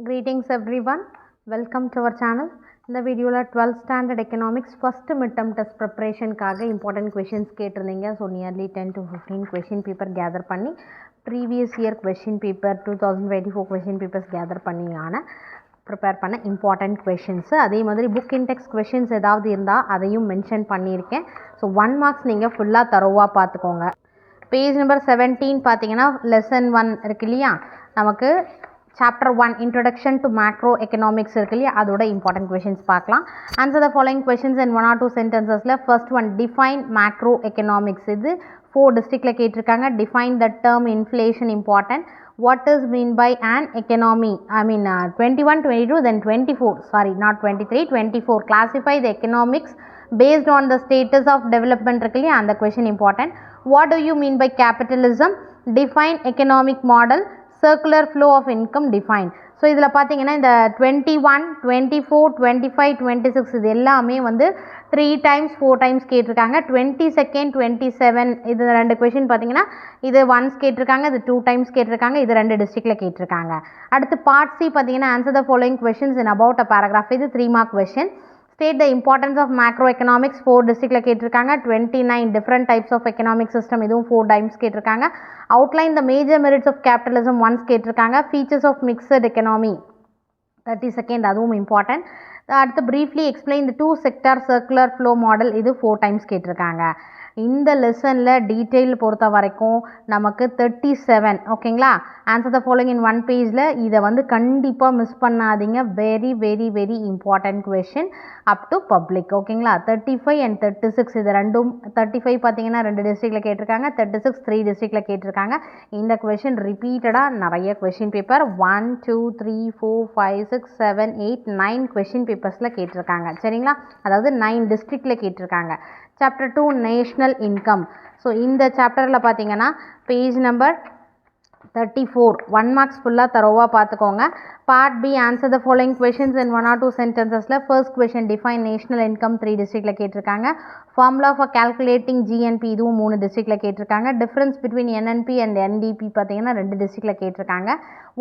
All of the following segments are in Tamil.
Greetings everyone, welcome to our channel. இந்த வீடியோவில் 12th standard economics first midterm test preparationக்காக important questions கேட்டிருந்தீங்க. So nearly 10 to 15 question paper gather பண்ணி previous year question paper 2024 question papers கேதர் பண்ணியான ப்ரிப்பேர் பண்ண இம்பார்ட்டண்ட் கொஷின்ஸு. அதே மாதிரி புக் இன்டெக்ஸ் கொஷின்ஸ் ஏதாவது இருந்தால் அதையும் மென்ஷன் பண்ணியிருக்கேன். ஸோ 1 marks நீங்கள் ஃபுல்லாக தரோவாக பார்த்துக்கோங்க. பேஜ் நம்பர் 17 பார்த்தீங்கன்னா லெசன் 1 இருக்கு இல்லையா, நமக்கு Chapter 1 Introduction to Macro Economics இருக்கு இல்லையா, அதோட important questions பார்க்கலாம். Answer the following questions in 1 or 2 sentences. First one, define macro economics. இது 4 districtல கேட்டிருக்காங்க. Define the term inflation important. What is mean by an economy? I mean 21, 22 then 24. Sorry, not 23, 24. Classify the economics based on the status of development இருக்கு இல்லையா, அந்த question important. What do you mean by capitalism? Define economic model. Circular flow of income define. So இதில் பார்த்தீங்கன்னா இந்த 21, 24, 25, 26 இது எல்லாமே வந்து 3 times 4 times கேட்டிருக்காங்க. 22nd 27 இது 2 கொஷின் பார்த்தீங்கன்னா இது ஒன்ஸ் கேட்டிருக்காங்க, இது 2 times கேட்டிருக்காங்க, இது 2 டிஸ்ட்ரிக்டில் கேட்டிருக்காங்க. அடுத்து பார்ட் சி பார்த்தீங்கன்னா answer the following questions in about a paragraph. இது 3 mark question. State the importance of macroeconomics 4 districtல கேட்டிருக்காங்க. 29 different types of economic system இதுவும் 4 times கேட்டிருக்காங்க. Outline the major merits of capitalism once கேட்டிருக்காங்க. Features of mixed economy 32nd அதுவும் important. அடுத்து briefly explain the 2 sector circular flow model இது 4 times கேட்டிருக்காங்க. இந்த லெசனில் டீட்டெயில் பொறுத்த வரைக்கும் நமக்கு 37 ஓகேங்களா. ஆன்சர் த ஃபாலோயிங் இன் 1 பேஜில் இதை வந்து கண்டிப்பாக மிஸ் பண்ணாதீங்க. Very very very important question up to public ஓகேங்களா. 35 and 36 இது ரெண்டும் 35 பார்த்தீங்கன்னா 2 டிஸ்ட்ரிக்டில் கேட்டிருக்காங்க, 36 3 டிஸ்ட்ரிக்டில் கேட்டிருக்காங்க. இந்த கொஷின் ரிப்பீட்டடாக நிறைய கொஷின் பேப்பர் 1 2 3 4 5 6 7 8 9 கொஷின் பேப்பர்ஸில் கேட்டிருக்காங்க சரிங்களா. அதாவது 9 டிஸ்ட்ரிக்டில் கேட்டிருக்காங்க. Chapter 2 National Income. ஸோ இந்த சாப்டரில் பார்த்தீங்கன்னா பேஜ் நம்பர் 34 1 marks ஃபுல்லாக தரோவாக பார்த்துக்கோங்க. Part B answer the following questions in 1 or 2 சென்டென்சஸில். First question define national income 3 டிஸ்ட்ரிக்டில் கேட்டிருக்காங்க. ஃபார்முலா ஃபார் கால்குலேட்டிங் ஜிஎன்பி இதுவும் 3 டிஸ்ட்ரிக்டில் கேட்டிருக்காங்க. Difference between NNP and NDP பார்த்தீங்கன்னா 2 டிஸ்ட்ரிக்டில் கேட்டிருக்காங்க.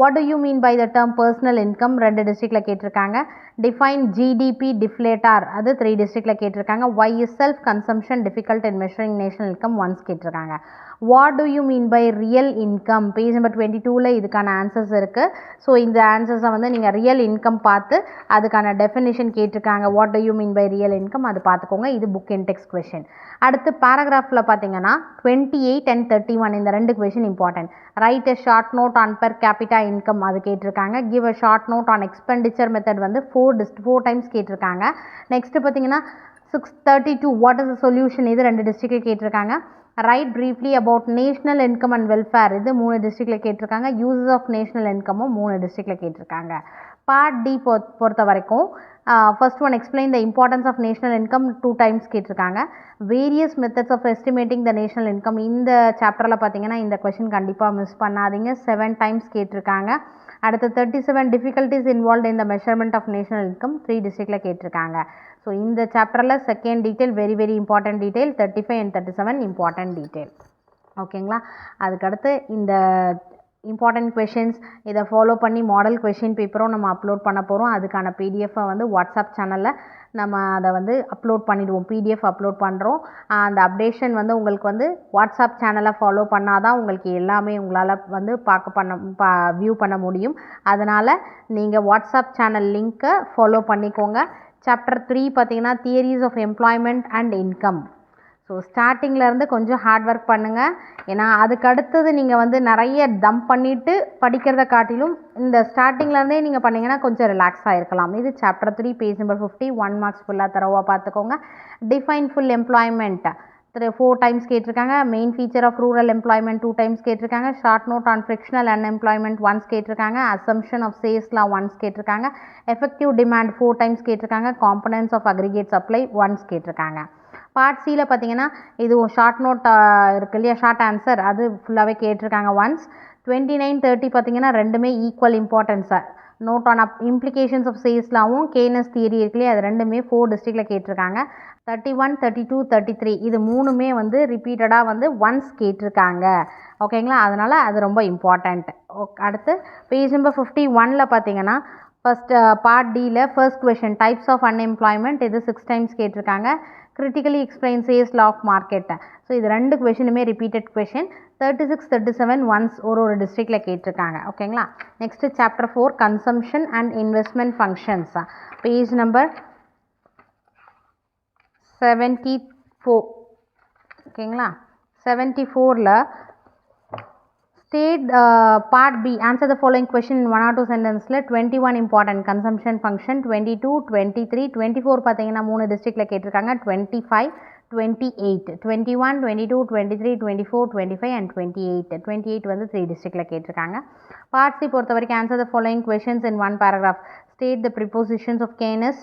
What do you mean by the term personal income 2 டிஸ்ட்ரிக்டில் கேட்டிருக்காங்க. டிஃபைன் ஜிடிபி டிஃப்ளேட்டார் அது 3 டிஸ்ட்ரிக்டில் கேட்டிருக்காங்க. Why is self consumption difficult in measuring national income once கேட்டிருக்காங்க. What do you mean by real income page number 22ல் இதுக்கான ஆன்சர்ஸ் இருக்குது. ஸோ இந்த ஆன்சர்ஸை வந்து நீங்கள் ரியல் இன்கம் பார்த்து அதுக்கான டெஃபினிஷன் கேட்டிருக்காங்க. What do you mean by real income அது பார்த்துக்கோங்க. இது புக் இன்டெக்ஸ் கொஷின். அடுத்து பேராகிராஃபில் பார்த்தீங்கன்னா 28 and 31 இந்த 2 question important. Write a short note on per capita income அது கேட்டிருக்காங்க. Give a short note on expenditure method வந்து 4 times கேட்டிருக்காங்க. நெக்ஸ்ட்டு பார்த்தீங்கன்னா 632 வாட் இஸ் த சொல்யூஷன் இது 2 டிஸ்ட்ரிக்டில் கேட்டிருக்காங்க. Right briefly about national income and welfare இது 3 டிஸ்ட்ரிக்டில் கேட்டிருக்காங்க. யூசஸ் ஆஃப் நேஷனல் இன்கமும் 3 டிஸ்ட்ரிக்டில் கேட்டிருக்காங்க. பார்ட் டி பொறுத்த வரைக்கும் first one explain the importance of national income 2 times கேட்டிருக்காங்க. Various methods of estimating the national income இந்த சாப்டரில் பார்த்தீங்கன்னா இந்த கொஷின் கண்டிப்பாக மிஸ் பண்ணாதீங்க. 7 times கேட்டிருக்காங்க. அடுத்து 37 difficulties involve in the measurement of national income 3 டிஸ்ட்ரிக்டில் கேட்டிருக்காங்க. ஸோ இந்த சாப்டரில் second detail very very important detail 35 and 37 important detail ஓகேங்களா. அதுக்கடுத்து இந்த இம்பார்ட்டன்ட் கொஷின்ஸ் இதை ஃபாலோ பண்ணி மாடல் கொஷின் பேப்பரும் நம்ம அப்லோட் பண்ண போகிறோம். அதுக்கான பிடிஎஃபை வந்து வாட்ஸ்அப் சேனலில் நம்ம அதை வந்து அப்லோட் பண்ணிவிடுவோம். பிடிஎஃப் அப்லோட் பண்ணுறோம். அந்த அப்டேஷன் வந்து உங்களுக்கு வந்து வாட்ஸ்அப் சேனலை ஃபாலோ பண்ணால் தான் உங்களுக்கு எல்லாமே உங்களால் வந்து வியூ பண்ண முடியும். அதனால் நீங்கள் வாட்ஸ்அப் சேனல் லிங்க்கை ஃபாலோ பண்ணிக்கோங்க. சாப்டர் 3 பார்த்தீங்கன்னா theories of employment and income. So ஸ்டார்டிங்லேருந்து கொஞ்சம் ஹார்ட் ஒர்க் பண்ணுங்கள். ஏன்னா அதுக்கு அடுத்தது நீங்கள் வந்து நிறைய தம் பண்ணிவிட்டு படிக்கிறத காட்டிலும் இந்த ஸ்டார்டிங்லேருந்தே நீங்கள் பண்ணிங்கன்னா கொஞ்சம் ரிலாக்ஸாக இருக்கலாம். இது சாப்டர் 3 பேஜ் நம்பர் 50 1 marks ஃபுல்லாக தரவாக பார்த்துக்கோங்க. டிஃபைன் ஃபுல் எம்ப்ளாய்மெண்ட் 4 times கேட்டிருக்காங்க. Main feature of rural employment 2 times கேட்டிருக்காங்க. Short note on frictional unemployment once கேட்டிருக்காங்க. Assumption of sales law once கேட்டிருக்காங்க. எஃபெக்டிவ் டிமாண்ட் 4 times கேட்டிருக்காங்க. Components of aggregate supply once கேட்டிருக்காங்க. பார்ட் சியில் பார்த்தீங்கன்னா இது ஷார்ட் நோட் இருக்கு இல்லையா, ஷார்ட் ஆன்சர் அது ஃபுல்லாகவே கேட்டிருக்காங்க ஒன்ஸ். 29 30 பார்த்தீங்கன்னா ரெண்டுமே ஈக்குவல் இம்பார்ட்டன்ஸாக நோட் ஆன் இம்ப்ளிகேஷன்ஸ் ஆஃப் சேல்ஸ்லாவும் கேனஸ் தியரி இருக்குல்லையே அது ரெண்டுமே 4 டிஸ்ட்ரிக்டில் கேட்டிருக்காங்க. 31, 32, 33 இது மூணுமே வந்து ரிப்பீட்டடாக வந்து ஒன்ஸ் கேட்டிருக்காங்க. ஓகேங்களா, அதனால் அது ரொம்ப இம்பார்ட்டண்ட். அடுத்து பேஜ் நம்பர் 51ல் பார்த்தீங்கன்னா ஃபர்ஸ்ட் பார்ட் டியில் first question types of unemployment இது 6 டைம்ஸ் கேட்டிருக்காங்க. Critically explain sales law of market. So இது ரெண்டு கொஷினுமே ரிப்பீட்டட் கொஷின். 36, 37 ஒன்ஸ் ஒரு டிஸ்ட்ரிக்டில் கேட்டிருக்காங்க. ஓகேங்களா, next chapter 4 consumption and investment functions. Page number 74. ஓகேங்களா, 74ல் state part B answer the following question in 1 or 2 சென்டென்ஸில் 21 இம்பார்ட்டன்ட் கன்சம்ஷன் ஃபங்க்ஷன், 22, 23, 24 பார்த்தீங்கன்னா 3 டிஸ்ட்ரிக்டில் கேட்டிருக்காங்க. 25, 28, 21, 22, 23, 24, 25 and 28. 28 வந்து 3 டிஸ்ட்ரிக்டில் கேட்டிருக்காங்க. பார்ட் சி பொறுத்த வரைக்கும் answer the following questions in 1 paragraph. State the propositions of Keynes,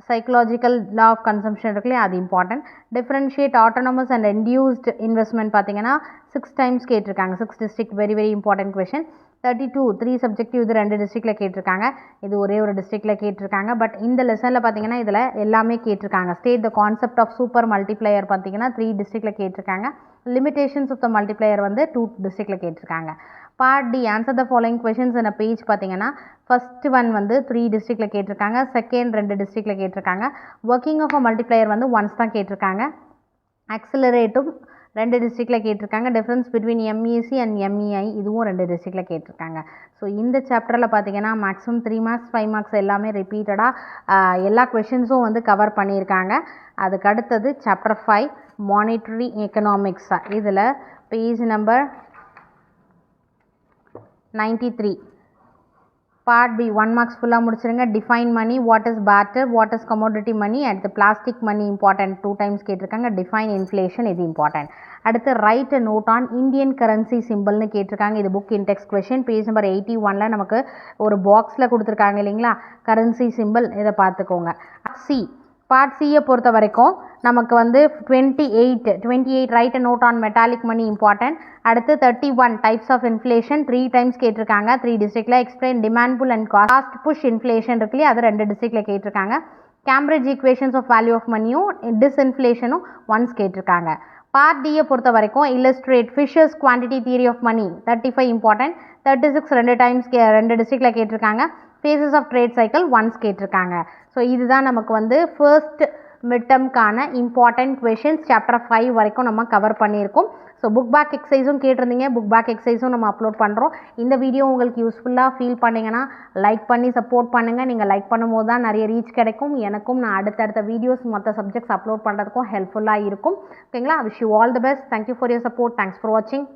psychological law of consumption இருக்குல்லையே அது important. Differentiate autonomous and induced investment பார்த்தீங்கன்னா 6 டைம்ஸ் கேட்டிருக்காங்க. 6 district very very important question. 32 3 subjective இது 2 டிஸ்ட்ரிக்டில் கேட்டிருக்காங்க. இது ஒரே ஒரு டிஸ்ட்ரிக்டில் கேட்டிருக்காங்க. பட் இந்த லெசனில் பார்த்தீங்கன்னா இதில் எல்லாமே கேட்டிருக்காங்க. State the concept of super multiplier பார்த்தீங்கன்னா 3 டிஸ்ட்ரிக்டில் கேட்டிருக்காங்க. லிமிடேஷன்ஸ் ஆஃப் த மல்டிப்ளையர் வந்து 2 டிஸ்ட்ரிக்டில் கேட்டிருக்காங்க. Part D answer the following questions in a page பார்த்தீங்கன்னா ஃபர்ஸ்ட் ஒன் வந்து 3 டிஸ்ட்ரிக்டில் கேட்டிருக்காங்க. செகண்ட் 2 டிஸ்ட்ரிக்டில் கேட்டிருக்காங்க. ஒர்க்கிங் ஆஃப் அ மல்டிப்ளையர் வந்து ஒன்ஸ் தான் கேட்டிருக்காங்க. அக்ஸலரேட்டும் 2 டிஸ்ட்ரிக்டில் கேட்டிருக்காங்க. Difference between MEC and MEI இதுவும் 2 டிஸ்ட்ரிக்டில் கேட்டிருக்காங்க. ஸோ இந்த சாப்டரில் பார்த்தீங்கன்னா மேக்ஸிமம் 3 மார்க்ஸ் 5 மார்க்ஸ் எல்லாமே ரிப்பீட்டடாக எல்லா கொஷின்ஸும் வந்து கவர் பண்ணியிருக்காங்க. அதுக்கு அடுத்தது சாப்டர் 5 மானிட்டரி எக்கனாமிக்ஸ். இதில் page number 93 part B 1 marks ஃபுல்லாக முடிச்சிருங்க. Define money, what is barter, what is commodity money, அடுத்து பிளாஸ்டிக் மணி இம்பார்ட்டன்ட் 2 டைம்ஸ் கேட்டிருக்காங்க. டிஃபைன் இன்ஃப்ளேஷன் இது இம்பார்ட்டன்ட். அடுத்து write a note on Indian currency சிம்பிள்னு கேட்டிருக்காங்க. இது book index question. Page number 81ல் நமக்கு ஒரு பாக்ஸில் கொடுத்துருக்காங்க இல்லைங்களா கரன்சி சிம்பிள், இதை பார்த்துக்கோங்க. சி பார்ட் சியை பொறுத்த வரைக்கும் நமக்கு வந்து 28 write a note on metallic money important. அடுத்து 31 டைப்ஸ் ஆஃப் இன்ஃப்ளேஷன் 3 டைம்ஸ் கேட்டிருக்காங்க. 3 டிஸ்ட்ரிக்டில் explain demand pull and cost push inflation இருக்குல்லையே அது 2 டிஸ்ட்ரிக்டில் கேட்டிருக்காங்க. Cambridge equations of value of மணியும் டிஸ்இன்ஃப்ளேஷனும் ஒன்ஸ் கேட்டிருக்காங்க. பார்ட் டியை பொறுத்த வரைக்கும் illustrate Fisher's quantity theory of money 35 important. 36 2 times 2 டிஸ்ட்ரிக்டில் கேட்டிருக்காங்க. Phases of trade cycle once கேட்டிருக்காங்க. ஸோ இதுதான் நமக்கு வந்து ஃபர்ஸ்ட் மிட்டம்கான இம்பார்ட்டன்ட் கொஷின்ஸ். சாப்டர் 5 வரைக்கும் நம்ம கவர் பண்ணியிருக்கோம். ஸோ புக் பேக் எக்ஸசைஸும் கேட்டிருந்தீங்க. புக் பேக் எக்ஸசைஸும் நம்ம அப்லோட் பண்ணுறோம். இந்த வீடியோ உங்களுக்கு யூஸ்ஃபுல்லாக ஃபீல் பண்ணிங்கன்னா லைக் பண்ணி சப்போர்ட் பண்ணுங்கள். நீங்கள் லைக் பண்ணும்போது தான் நிறைய ரீச் கிடைக்கும். எனக்கும் நான் அடுத்தடுத்த வீடியோஸ் மற்ற சப்ஜெக்ட்ஸ் அப்லோட் பண்ணுறதுக்கும் ஹெல்ப்ஃபுல்லாக இருக்கும். ஓகேங்களா, wish you all the best. Thank you for your support. Thanks for வாட்சிங்.